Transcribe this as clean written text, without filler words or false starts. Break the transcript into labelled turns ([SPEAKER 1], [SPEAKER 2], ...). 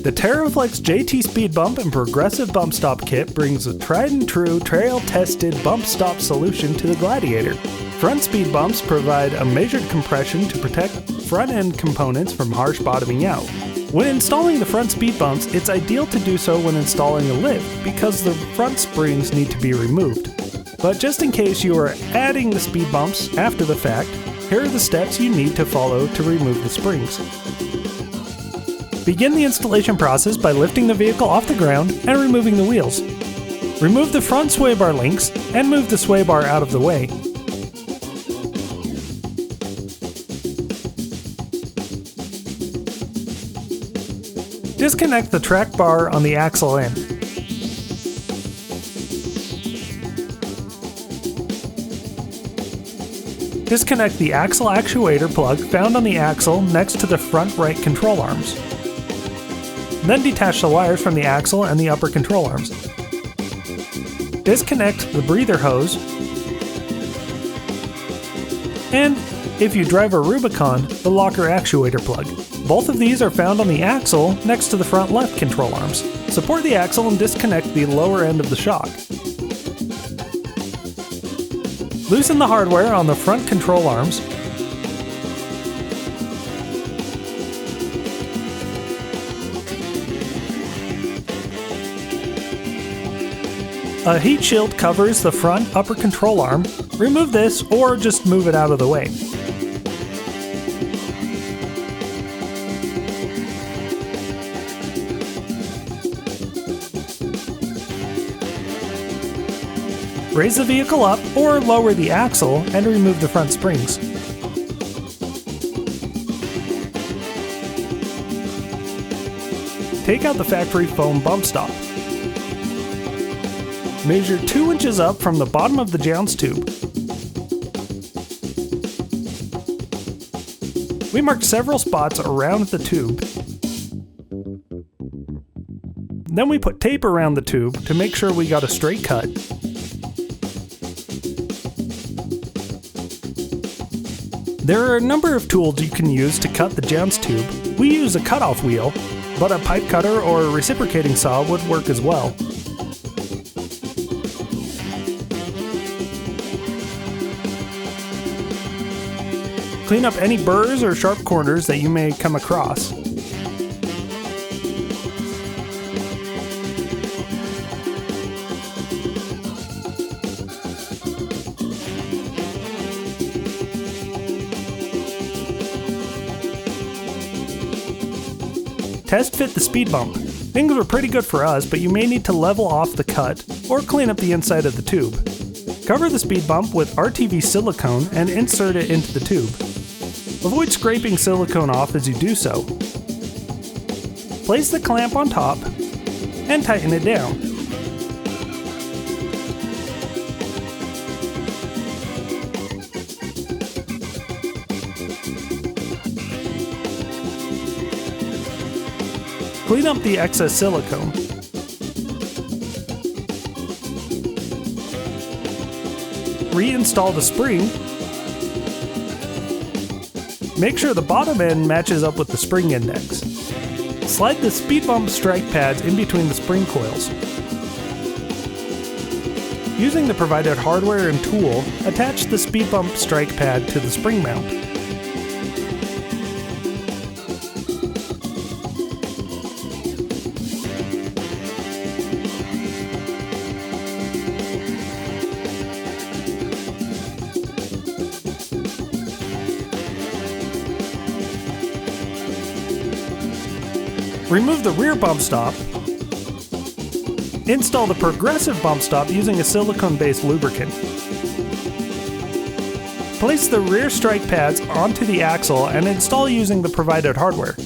[SPEAKER 1] The TeraFlex JT Speed Bump and Progressive Bump Stop Kit brings a tried and true, trail-tested bump stop solution to the Gladiator. Front speed bumps provide a measured compression to protect front-end components from harsh bottoming out. When installing the front speed bumps, it's ideal to do so when installing a lift because the front springs need to be removed. But just in case you are adding the speed bumps after the fact, here are the steps you need to follow to remove the springs. Begin the installation process by lifting the vehicle off the ground and removing the wheels. Remove the front sway bar links and move the sway bar out of the way. Disconnect the track bar on the axle end. Disconnect the axle actuator plug found on the axle next to the front right control arms. Then detach the wires from the axle and the upper control arms. Disconnect the breather hose. And, if you drive a Rubicon, the locker actuator plug. Both of these are found on the axle next to the front left control arms. Support the axle and disconnect the lower end of the shock. Loosen the hardware on the front control arms. A heat shield covers the front upper control arm. Remove this or just move it out of the way. Raise the vehicle up or lower the axle and remove the front springs. Take out the factory foam bump stop. Measure 2 inches up from the bottom of the jounce tube. We marked several spots around the tube. Then we put tape around the tube to make sure we got a straight cut. There are a number of tools you can use to cut the jounce tube. We use a cutoff wheel, but a pipe cutter or a reciprocating saw would work as well. Clean up any burrs or sharp corners that you may come across. Test fit the speed bump. Things were pretty good for us, but you may need to level off the cut or clean up the inside of the tube. Cover the speed bump with RTV silicone and insert it into the tube. Avoid scraping silicone off as you do so. Place the clamp on top and tighten it down. Clean up the excess silicone. Reinstall the spring. Make sure the bottom end matches up with the spring index. Slide the speed bump strike pads in between the spring coils. Using the provided hardware and tool, attach the speed bump strike pad to the spring mount. Remove the rear bump stop. Install the progressive bump stop using a silicone-based lubricant. Place the rear strike pads onto the axle and install using the provided hardware.